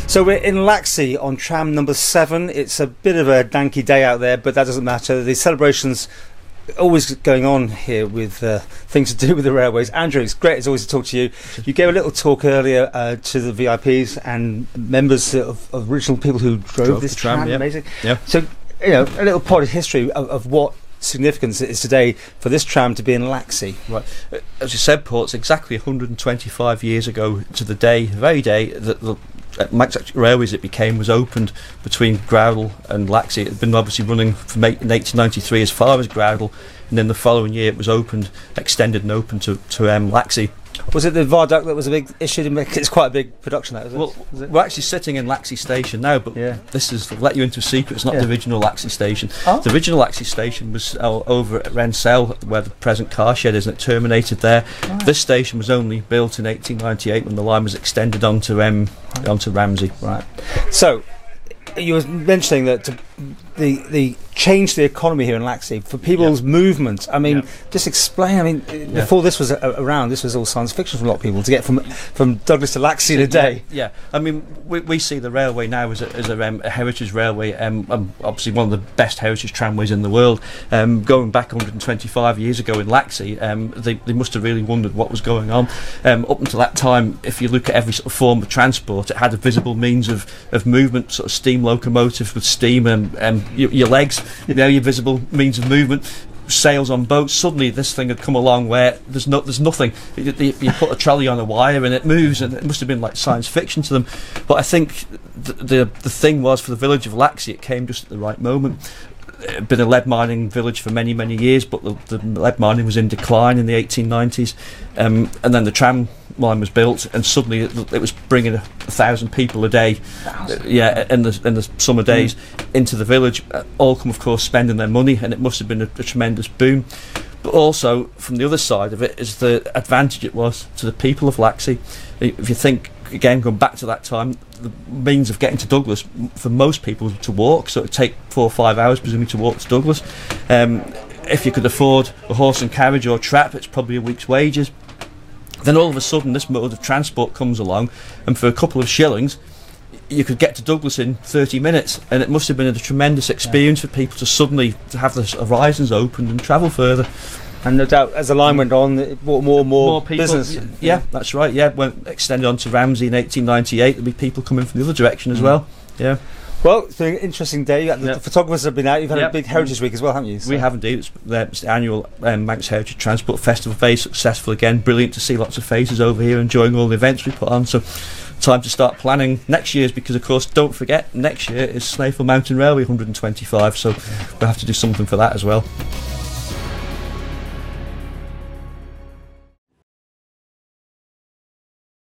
So we're in Laxey on tram number 7. It's a bit of a danky day out there, but that doesn't matter. The celebrations always going on here with things to do with the railways. Andrew, it's great as always to talk to you. You gave a little talk earlier to the VIPs and members of original people who drove this tram. Yeah. Amazing. Yeah. So, you know, a little part of history of what significance it is today for this tram to be in Laxey. Right. As you said, Paul, it's exactly 125 years ago to the day, the very day that the Manx Electric Railways it became was opened between Groudle and Laxey. It had been obviously running from in 1893 as far as Groudle, and then the following year it was opened, extended and opened to Laxey. Was it the viaduct that was a big issue to make? It's quite a big production, that, isn't it? Well, we're actually sitting in Laxey Station now, but this is let you into a secret. It's not the original Laxey Station. Oh. The original Laxey Station was over at Wrensell, where the present car shed is, and it terminated there. Oh. This station was only built in 1898 when the line was extended onto Ramsey. Right. So, you were mentioning that the change the economy here in Laxey for people's movement. I mean, just explain. I mean, before this was around, this was all science fiction for a lot of people to get from Douglas to Laxey in a day. Yeah, I mean, we see the railway now as a heritage railway, obviously one of the best heritage tramways in the world. Going back 125 years ago in Laxey, they must have really wondered what was going on. Up until that time, if you look at every sort of form of transport, it had a visible means of movement, sort of steam locomotive with steam and your legs, your visible means of movement. Sails on boats. Suddenly this thing had come along where there's nothing. You put a trolley on a wire and it moves, and it must have been like science fiction to them. But I think the thing was, for the village of Laxey, it came just at the right moment. It had been a lead mining village for many years, but the lead mining was in decline in the 1890s, and then the tram line was built, and suddenly it was bringing 1,000 people a day, in the summer days into the village, all come of course spending their money, and it must have been a tremendous boom. But also from the other side of it is the advantage it was to the people of Laxey. If you think again, going back to that time, the means of getting to Douglas for most people to walk, so it would take 4 or 5 hours presumably to walk to Douglas. If you could afford a horse and carriage or a trap, it's probably a week's wages. Then all of a sudden this mode of transport comes along, and for a couple of shillings you could get to Douglas in 30 minutes, and it must have been a tremendous experience for people to suddenly have the horizons opened and travel further. And no doubt, as the line went on, it brought more people, business. Yeah, that's right. Yeah, when extended on to Ramsey in 1898, there'd be people coming from the other direction as well. Yeah. Well, it's been an interesting day. The photographers have been out. You've had a big Heritage Week as well, haven't you? So. We have indeed. It's the annual Manx Heritage Transport Festival. Very successful again. Brilliant to see lots of faces over here enjoying all the events we put on. So, time to start planning next year's, because of course, don't forget, next year is Snaefell Mountain Railway 125. So, we'll have to do something for that as well.